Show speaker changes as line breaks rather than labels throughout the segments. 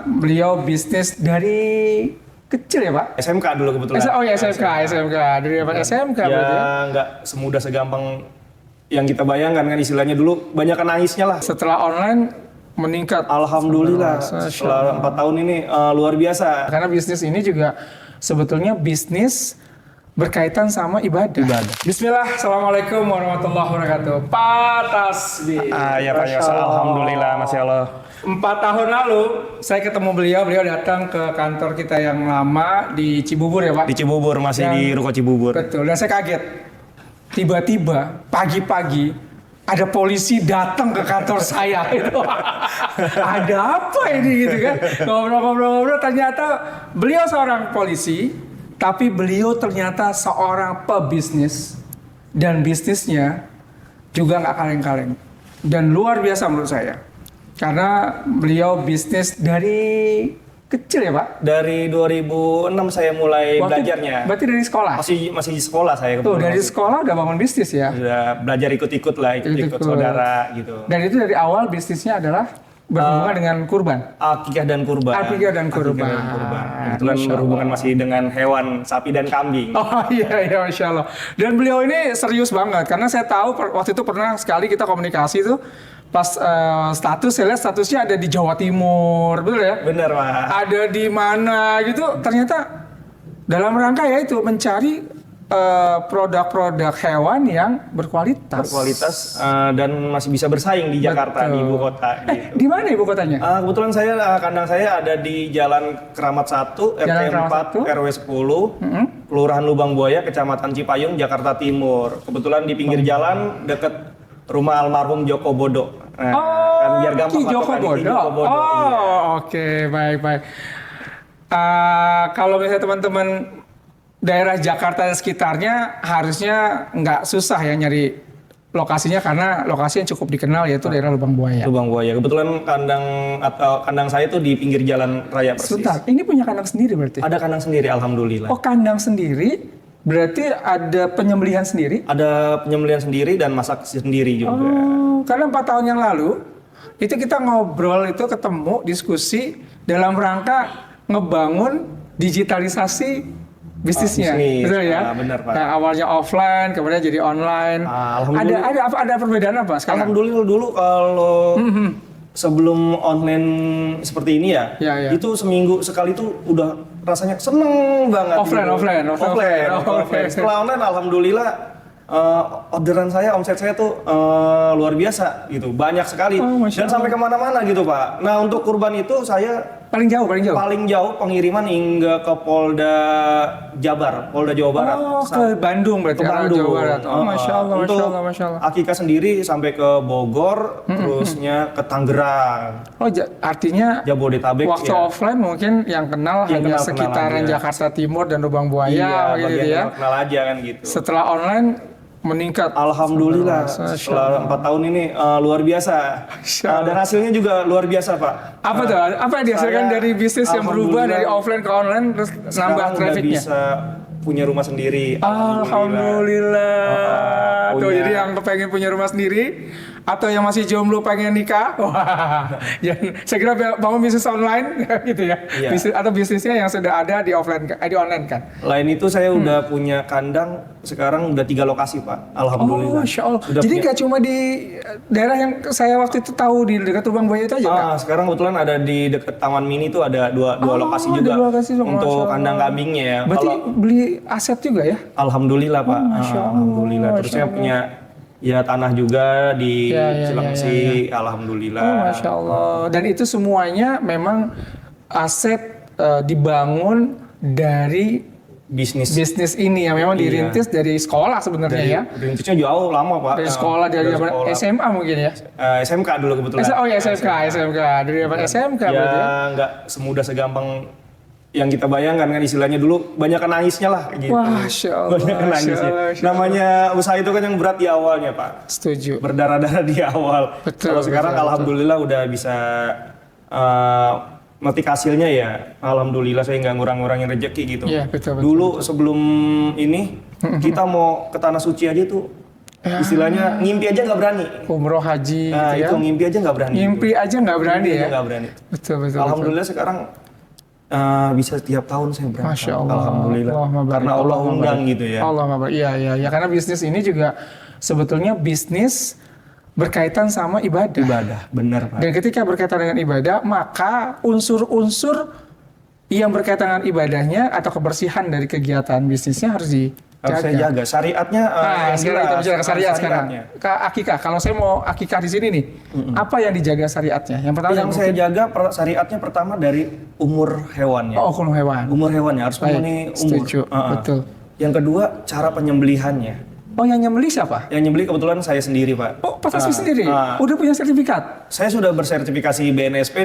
beliau bisnis dari kecil ya Pak?
SMK dulu kebetulan.
Oh ya SMK. Dari apa SMK
ya,
berarti ya?
Nggak semudah segampang yang kita bayangkan kan, istilahnya dulu banyak nangisnya lah.
Setelah online meningkat.
Alhamdulillah setelah 4 tahun ini luar biasa.
Karena bisnis ini juga sebetulnya bisnis berkaitan sama ibadah. Bismillah, Assalamualaikum warahmatullahi wabarakatuh. Pak Tasbih.
Ya Pak Yos, alhamdulillah, Masya Allah.
4 tahun lalu saya ketemu beliau datang ke kantor kita yang lama di Cibubur ya Pak?
Di Cibubur, masih di Ruko Cibubur.
Betul, dan saya kaget. Tiba-tiba pagi-pagi ada polisi datang ke kantor saya itu. Ada apa ini gitu kan? Ngobrol-ngobrol ternyata beliau seorang polisi, tapi beliau ternyata seorang pebisnis dan bisnisnya juga nggak kaleng-kaleng dan luar biasa menurut saya. Karena beliau bisnis dari kecil ya Pak? Dari
2006 saya mulai belajarnya.
Berarti dari sekolah?
Masih di sekolah saya.
Tuh dari sekolah udah bangun bisnis ya?
Udah belajar ikut-ikut lah, ikut saudara gitu.
Dan itu dari awal bisnisnya adalah berhubungan dengan kurban?
Akikah dan kurban.
Akikah dan kurban.
Kebetulan berhubungan masih dengan hewan, sapi dan kambing.
Oh iya, Masya Allah. Dan beliau ini serius banget, karena saya tahu waktu itu pernah sekali kita komunikasi tuh, pas status, saya lihat statusnya ada di Jawa Timur, betul ya?
Bener Pak.
Ada di mana gitu, ternyata dalam rangka ya itu mencari produk-produk hewan yang berkualitas.
Dan masih bisa bersaing di Jakarta. Betul. Di ibu kota.
Gitu. Di mana ibu kotanya?
Kebetulan saya kandang saya ada di Jalan Keramat 1, RT 4, RW 10, Kelurahan Lubang Buaya, Kecamatan Cipayung, Jakarta Timur. Kebetulan di pinggir jalan dekat rumah almarhum Joko Bodo. Kan biar gampang
Joko Bodo. Oke, baik. Kalau misalnya teman-teman daerah Jakarta dan sekitarnya harusnya nggak susah ya nyari lokasinya, karena lokasinya cukup dikenal, yaitu daerah Lubang Buaya.
Lubang Buaya. Kebetulan kandang saya itu di pinggir jalan raya persis.
Sebentar, ini punya kandang sendiri berarti?
Ada kandang sendiri, alhamdulillah.
Oh, kandang sendiri, berarti ada penyembelihan sendiri?
Ada penyembelihan sendiri dan masak sendiri juga.
Oh, karena 4 tahun yang lalu itu kita ngobrol, itu ketemu diskusi dalam rangka ngebangun digitalisasi bisnisnya, betul ya?
Benar Pak.
Nah, awalnya offline, kemudian jadi online. Ada perbedaan apa sekarang?
Alhamdulillah dulu kalau sebelum online seperti ini ya, itu seminggu sekali tuh udah rasanya seneng banget.
Offline.
Setelah online, alhamdulillah orderan saya, omset saya tuh luar biasa gitu, banyak sekali dan sampai kemana-mana gitu Pak. Nah untuk kurban itu saya paling jauh pengiriman hingga ke Polda Jabar, Polda Jawa Barat.
Ke Bandung berarti.
Ke Bandung.
Jawa Barat. Masya Allah.
Akikah sendiri sampai ke Bogor, terusnya ke Tangerang.
Artinya
Jabodetabek.
Waktu offline mungkin yang kenal hanya sekitaran Jakarta Timur dan Lubang Buaya, gitu ya.
Kenal aja kan gitu.
Setelah online meningkat.
Alhamdulillah setelah 4 tahun ini luar biasa. Dan hasilnya juga luar biasa Pak.
Apa tuh? Apa yang dihasilkan dari bisnis yang berubah dari offline ke online terus nambah trafficnya?
Bisa punya rumah sendiri.
Alhamdulillah. Tuh, jadi yang pengen punya rumah sendiri atau yang masih jomblo pengen nikah, saya kira bangun bisnis online gitu ya. Atau bisnisnya yang sudah ada di offline, di online kan.
Lain itu saya udah punya kandang, sekarang udah 3 lokasi Pak. Alhamdulillah.
Masya Allah. Jadi nggak cuma di daerah yang saya waktu itu tahu di dekat Lubang Buaya itu aja?
Sekarang kebetulan ada di dekat Taman Mini itu ada dua lokasi juga untuk kandang kambingnya ya.
Berarti beli aset juga ya?
Alhamdulillah Pak. Alhamdulillah. Terus saya punya tanah juga di Cilengsi. Alhamdulillah.
Masya Allah. Dan itu semuanya memang aset dibangun dari bisnis ini yang memang dirintis dari sekolah sebenarnya ya.
Rintisnya jauh lama Pak.
Dari sekolah, dari zaman SMA mungkin ya.
SMK dulu kebetulan.
SMK. Dari zaman SMK berarti ya.
Nggak semudah segampang yang kita bayangkan kan, istilahnya dulu banyak nangisnya lah gitu.
Masya Allah.
Banyak nangisnya. Namanya usaha itu kan yang berat di awalnya Pak.
Setuju.
Berdarah-darah di awal. Kalau sekarang alhamdulillah udah bisa metik hasilnya ya. Alhamdulillah saya nggak ngurang-ngurangin rezeki gitu.
Iya, betul.
Dulu sebelum ini kita mau ke Tanah Suci aja tuh Istilahnya ngimpi aja nggak berani.
Umroh haji
Nah,
gitu ya.
itu ngimpi aja nggak berani.
Ngimpi aja nggak berani
Ngimpi
ya.
aja nggak berani.
Betul.
Alhamdulillah sekarang bisa setiap tahun saya berangkat.
Masya Allah.
Alhamdulillah.
Allahumma barik.
Karena Allah
Allahumma
undang
barik.
gitu ya.
Allahumma barik. Iya. Karena bisnis ini juga sebetulnya bisnis berkaitan sama ibadah.
Ibadah, benar Pak.
Dan ketika berkaitan dengan ibadah, maka unsur-unsur yang berkaitan dengan ibadahnya atau kebersihan dari kegiatan bisnisnya harus
Harus saya jaga. Syariatnya.
Nah, sekarang kita bicara ke syariat sekarang.
syariatnya.
Ke akikah. Kalau saya mau akikah di sini nih, apa yang dijaga syariatnya? Yang pertama
Yang saya jaga syariatnya pertama dari umur hewannya.
Oh, hukum hewan.
Umur hewannya harus
Baik,
memenuhi umur.
setuju. Betul.
Yang kedua, cara penyembelihannya.
Oh, yang nyembelih siapa?
Yang nyembelih kebetulan saya sendiri, Pak.
Oh, Pak Tasmi sendiri?
ah.
Udah punya sertifikat?
Saya sudah bersertifikasi BNSP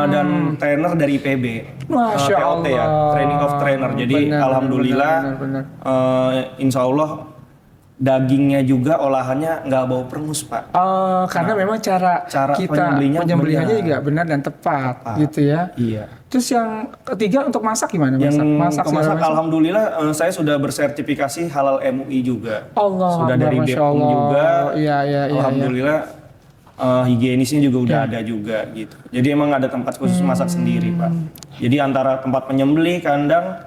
dan trainer dari IPB.
Masya
TOT ya,
Allah.
Training of Trainer. Jadi
Benar,
alhamdulillah,
benar.
insya Allah dagingnya juga olahannya nggak bau perengus, Pak.
Oh, karena memang cara kita penyembelihannya
benar.
juga benar dan tepat, gitu ya.
Iya.
Terus yang ketiga untuk masak gimana?
Yang
Masak
masak
segala macam?
alhamdulillah saya sudah bersertifikasi halal MUI juga.
Allah
Sudah dari
Masya
BPOM
Allah.
juga.
Iya.
Alhamdulillah higienisnya juga udah ada juga gitu. Jadi emang ada tempat khusus masak sendiri, Pak. Jadi antara tempat penyembelih, kandang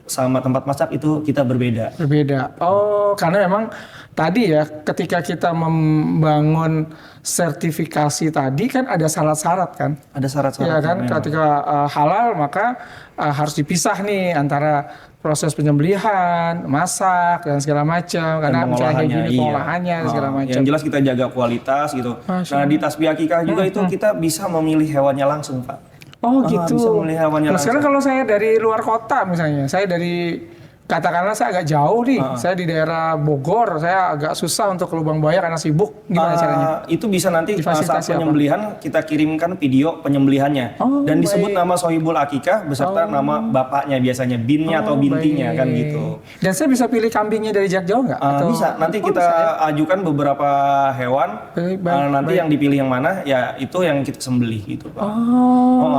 sama tempat masak itu kita berbeda.
Berbeda. Oh, karena memang tadi ya ketika kita membangun sertifikasi tadi kan ada syarat-syarat kan?
Ada syarat-syarat.
Ya kan, ketika halal maka harus dipisah nih antara proses penyembelihan, masak dan segala macam. Karena misalnya kayak gini pengolahannya dan segala macam.
Yang jelas kita jaga kualitas gitu. Nah di tasbih akikah juga itu kita bisa memilih hewannya langsung, Pak.
Oh gitu.
Bisa memilih hewannya langsung.
Sekarang kalau saya dari luar kota misalnya, saya dari katakanlah saya agak jauh nih, saya di daerah Bogor, saya agak susah untuk ke Lubang Buaya karena sibuk. Gimana caranya?
Itu bisa nanti saat penyembelihan kita kirimkan video penyembelihannya dan disebut nama Sohibul Akikah beserta nama bapaknya biasanya binnya atau bintinya kan gitu.
Dan saya bisa pilih kambingnya dari jarak jauh nggak?
Bisa. Nanti kita ajukan beberapa hewan. Nanti yang dipilih yang mana ya itu yang kita sembelih gitu, Pak.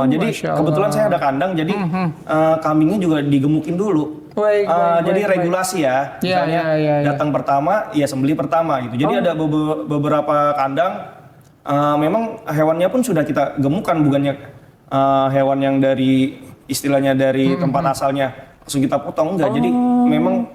Jadi kebetulan saya ada kandang, jadi kambingnya juga digemukin dulu. Jadi regulasi ya, misalnya datang pertama, ya sembelih pertama gitu. Jadi ada beberapa kandang, memang hewannya pun sudah kita gemukan, bukannya hewan yang dari istilahnya dari tempat asalnya langsung kita potong, enggak. Jadi memang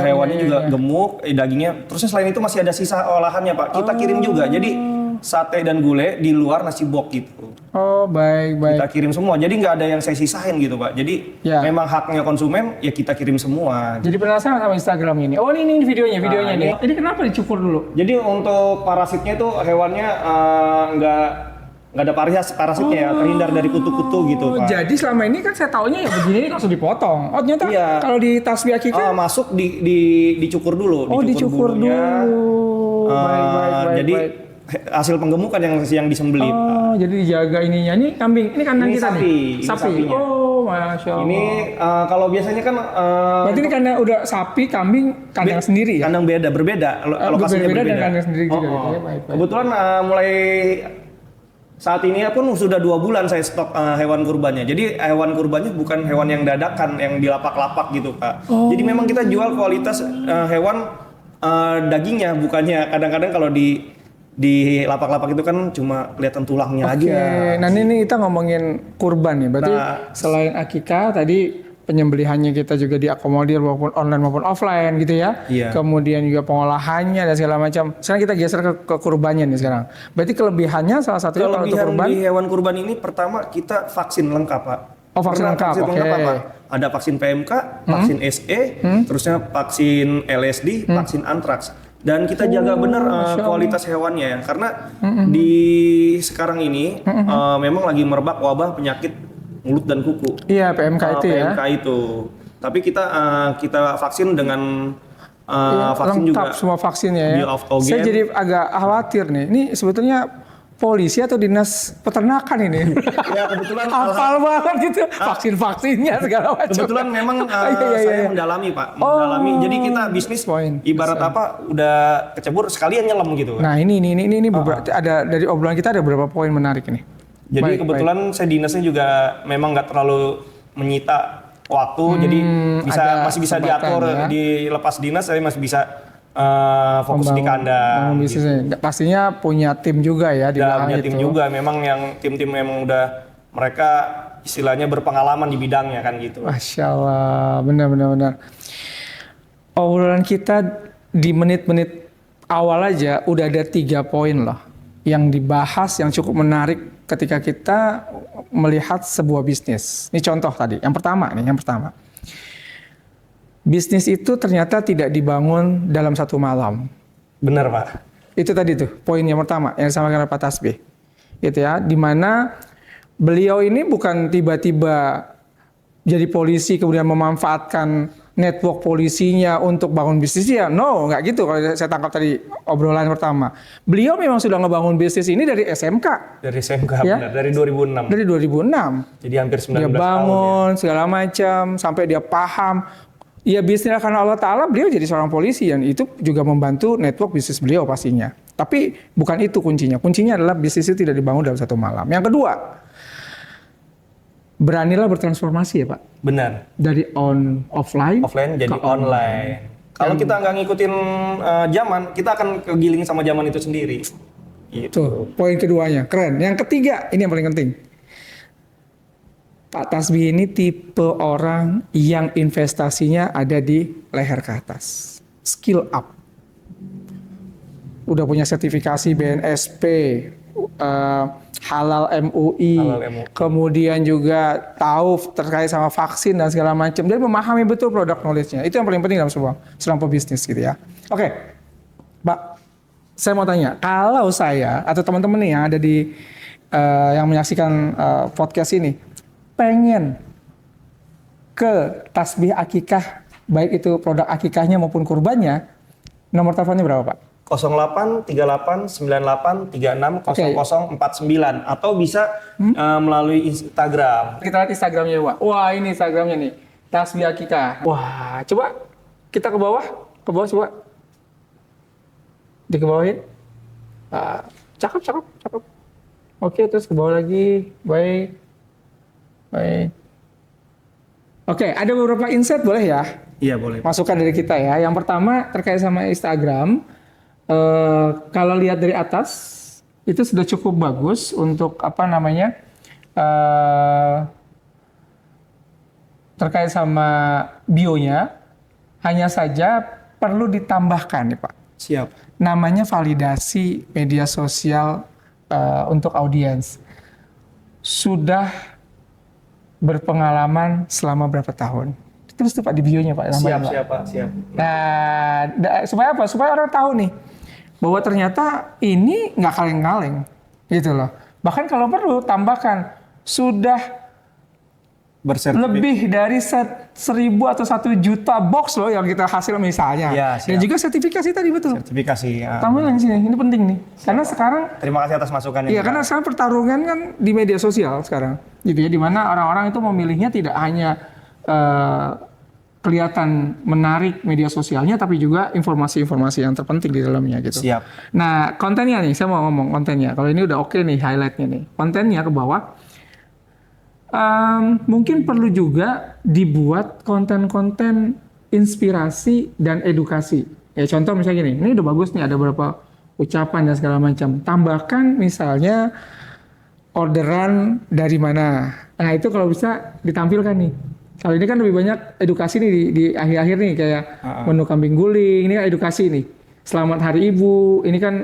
hewannya juga gemuk, dagingnya. Terusnya selain itu masih ada sisa olahannya, Pak. Kita kirim juga. Jadi sate dan gulai di luar nasi bok gitu.
Oh baik.
Kita kirim semua. Jadi nggak ada yang saya sisain gitu, Pak. Jadi memang haknya konsumen ya kita kirim semua.
Jadi penasaran sama Instagram ini. Oh ini videonya nih. Ini kenapa dicukur dulu?
Jadi untuk parasitnya itu hewannya nggak ada parasitnya ya, terhindar dari kutu-kutu gitu, Pak.
Jadi selama ini kan saya taunya ya begini langsung dipotong. Oh ternyata kalau di tasbih akikah
masuk dicukur dulu.
Dicukur dulu. Baik.
Jadi hasil penggemukan yang disembelih.
Jadi dijaga ininya. Ini kambing, ini kandang kita nih. Sapi. Oh, Masya Allah.
Ini kalau biasanya kan
berarti ini karena udah sapi, kambing, kandang sendiri ya?
Kandang berbeda, lokasinya berbeda.
Dan kandang sendiri juga.
Baik. Kebetulan mulai saat ini pun sudah 2 bulan saya stok hewan kurbannya. Jadi hewan kurbannya bukan hewan yang dadakan, yang di lapak-lapak gitu, Pak. Jadi memang kita jual kualitas hewan dagingnya, bukannya kadang-kadang kalau di lapak-lapak itu kan cuma kelihatan tulangnya aja.
Nah ini kita ngomongin kurban nih. Berarti selain akikah tadi penyembelihannya kita juga diakomodir maupun online maupun offline gitu ya. Kemudian juga pengolahannya dan segala macam. Sekarang kita geser ke kurbannya nih sekarang. Berarti kelebihannya salah satunya kalau untuk kurban
di hewan kurban ini pertama kita vaksin lengkap, Pak.
Vaksin lengkap.
Apa? Ada vaksin PMK, vaksin SE, terusnya vaksin LSD, vaksin antraks. Dan kita jaga benar kualitas hewannya ya, karena di sekarang ini memang lagi merebak wabah penyakit mulut dan kuku.
Iya, PMK itu ya.
PMK itu. Tapi kita vaksin dengan vaksin
lengkap juga semua vaksinnya ya. Saya jadi agak khawatir nih. Ini sebetulnya polisi atau dinas peternakan ini?
Ya kebetulan
hafal banget gitu vaksin-vaksinnya segala macam.
Kebetulan memang saya mendalami, Pak, mendalami. Jadi kita bisnis ibarat apa udah kecebur sekalian nyelam gitu.
Nah ini ada dari obrolan kita ada beberapa poin menarik ini.
Jadi kebetulan saya dinasnya juga memang nggak terlalu menyita waktu, jadi masih bisa diatur di lepas dinas, saya masih bisa fokus di kandang.
Bisnisnya. Pastinya punya tim juga ya di belakang
punya
itu.
tim juga, memang yang tim-tim memang udah mereka istilahnya berpengalaman di bidangnya kan gitu.
Masya Allah, benar. Obrolan kita di menit-menit awal aja udah ada 3 poin loh yang dibahas yang cukup menarik ketika kita melihat sebuah bisnis. Ini contoh tadi. Yang pertama. Bisnis itu ternyata tidak dibangun dalam satu malam.
Benar Pak.
Itu tadi tuh poin yang pertama yang disampaikan oleh Pak Tasbih. Gitu ya, dimana beliau ini bukan tiba-tiba jadi polisi kemudian memanfaatkan network polisinya untuk bangun bisnisnya. No, nggak gitu kalau saya tangkap tadi obrolan pertama. Beliau memang sudah ngebangun bisnis ini dari SMK.
Dari SMK,
ya?
benar. Dari 2006.
Dari 2006.
Jadi hampir 19
dia
tahun
bangun segala macam sampai dia paham. Ya bisnis karena Allah Ta'ala beliau jadi seorang polisi dan itu juga membantu network bisnis beliau pastinya. Tapi bukan itu kuncinya. Kuncinya adalah bisnis itu tidak dibangun dalam satu malam. Yang kedua, beranilah bertransformasi ya Pak.
Benar.
Dari offline
jadi online. Kalau kita nggak ngikutin zaman, kita akan kegiling sama zaman itu sendiri. Gitu.
Tuh, poin keduanya, keren. Yang ketiga, ini yang paling penting. Pak Tasbih ini tipe orang yang investasinya ada di leher ke atas. Skill up. Udah punya sertifikasi BNSP, halal MUI, kemudian juga tahu terkait sama vaksin dan segala macam. Dan memahami betul produk knowledge-nya. Itu yang paling penting dalam sebuah pebisnis gitu ya. Oke, Pak, saya mau tanya, kalau saya atau teman-teman nih yang ada di yang menyaksikan podcast ini, pengen ke Tasbih Akikah, baik itu produk akikahnya maupun kurbannya, nomor teleponnya berapa Pak?
083838360049 atau bisa melalui Instagram.
Kita lihat Instagramnya Pak. Wah ini Instagramnya nih, Tasbih Akikah. Wah coba kita ke bawah coba. Dikebawahin. Cakep. Oke terus ke bawah lagi, baik. Oke, ada beberapa insight boleh ya?
Iya boleh.
Masukan dari kita ya. Yang pertama terkait sama Instagram. Kalau lihat dari atas itu sudah cukup bagus untuk terkait sama bionya. Hanya saja perlu ditambahkan nih Pak.
Siap.
Namanya validasi media sosial untuk audiens. Sudah berpengalaman selama berapa tahun? Terus tuh Pak di bionya Pak.
Siap Pak.
Nah, supaya apa? Supaya orang tahu nih bahwa ternyata ini nggak kaleng-kaleng, gitu loh. Bahkan kalau perlu tambahkan sudah lebih dari 1.000 atau 1 juta box loh yang kita hasil misalnya.
Ya,
dan juga sertifikasi tadi betul.
Sertifikasi.
Tambahin sini, ini penting nih. Karena sekarang
terima kasih atas masukannya.
Iya, karena sekarang pertarungan kan di media sosial sekarang, gitu ya, di mana orang-orang itu memilihnya tidak hanya kelihatan menarik media sosialnya, tapi juga informasi-informasi yang terpenting di dalamnya gitu.
Siap.
Nah, kontennya nih, saya mau ngomong kontennya. Kalau ini udah oke nih highlightnya nih. Kontennya ke bawah. Mungkin perlu juga dibuat konten-konten inspirasi dan edukasi. Ya contoh misalnya gini, ini udah bagus nih, ada beberapa ucapan dan segala macam. Tambahkan misalnya orderan dari mana. Nah itu kalau bisa ditampilkan nih. Kalau ini kan lebih banyak edukasi nih di akhir-akhir nih, kayak menu kambing guling, ini kan edukasi nih. Selamat Hari Ibu, ini kan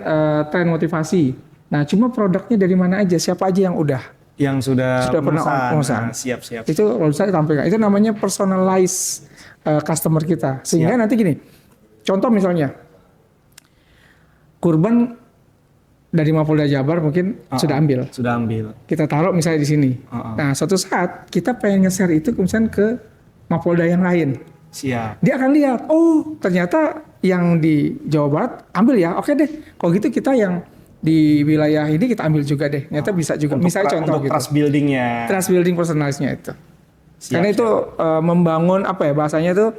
tren motivasi. Nah cuma produknya dari mana aja, siapa aja yang udah
sudah
pernah memesan.
Siap.
Itu kalau bisa ditampilkan. Itu namanya personalize customer kita. Sehingga nanti gini, contoh misalnya, kurban dari Mapolda Jabar mungkin sudah ambil. Kita taruh misalnya di sini. Nah, suatu saat kita pengen nge-share itu misalnya ke Mapolda yang lain.
Siap.
Dia akan lihat, oh ternyata yang di Jawa Barat ambil ya. Oke deh, kalau gitu kita yang di wilayah ini kita ambil juga deh. Ternyata bisa juga. Misalnya contoh
untuk
gitu.
Trust buildingnya.
Trust building personalize-nya itu. Karena itu membangun bahasanya itu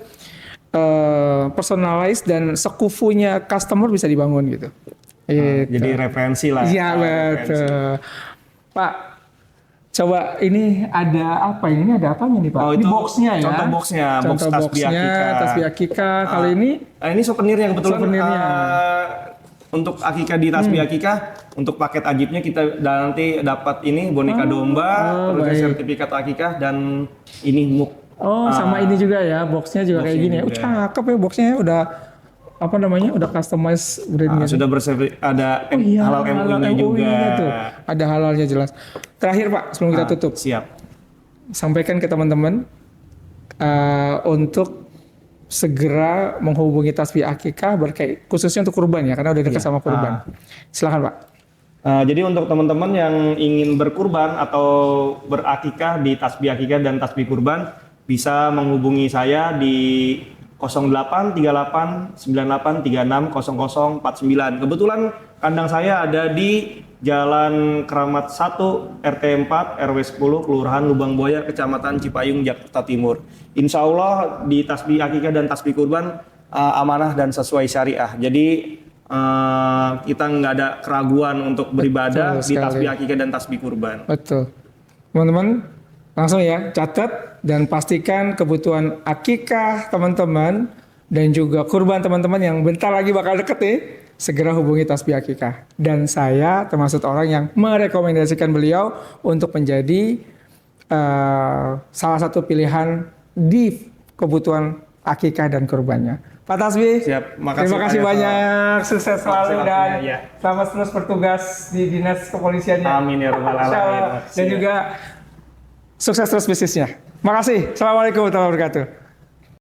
personalize dan sekufunya customer bisa dibangun gitu.
Jadi referensi lah.
Iya betul. Pak, Coba ini ada apa ini? Ini ada apanya nih Pak?
Oh,
Ini
itu
boxnya ya?
contoh boxnya, box
Contoh
tasbih
boxnya,
akikah.
tasbih akikah. Kalau ini
Ini souvenirnya kebetulan.
Souvenirnya.
Untuk akikah di tasbih akikah, untuk paket ajibnya kita nanti dapat ini boneka domba, terus
baik.
sertifikat akikah dan ini muk.
sama ini juga ya, boxnya juga kayak gini.
juga.
Cakep ya boxnya udah apa namanya? Udah customize brandnya.
Sudah ada halal MUI-nya
MUI-nya
juga.
tuh. Ada halalnya jelas. Terakhir Pak, sebelum kita tutup,
Siap.
sampaikan ke teman-teman untuk segera menghubungi tasbih akikah khususnya untuk kurban ya, karena udah dekat sama kurban. Silakan Pak.
Jadi untuk teman-teman yang ingin berkurban atau berakikah di tasbih akikah dan tasbih kurban, bisa menghubungi saya di 0838 98 36 0049. Kebetulan kandang saya ada di Jalan Keramat 1 RT 4 RW 10 Kelurahan Lubang Buaya Kecamatan Cipayung Jakarta Timur. Insya Allah di tasbih akikah dan tasbih kurban amanah dan sesuai syariah. Jadi kita nggak ada keraguan untuk beribadah di tasbih akikah dan tasbih kurban.
Betul. Teman-teman langsung ya catat dan pastikan kebutuhan akikah teman-teman dan juga kurban teman-teman yang bentar lagi bakal deket nih, segera hubungi tasbih akikah. Dan saya termasuk orang yang merekomendasikan beliau untuk menjadi salah satu pilihan di kebutuhan akikah dan kurbannya. Pak Tasbih,
Siap.
terima kasih banyak, sukses selalu dan selamat terus bertugas di dinas kepolisiannya.
Amin ya rabbal alamin.
Dan juga sukses terus bisnisnya. Makasih. Assalamualaikum warahmatullahi wabarakatuh.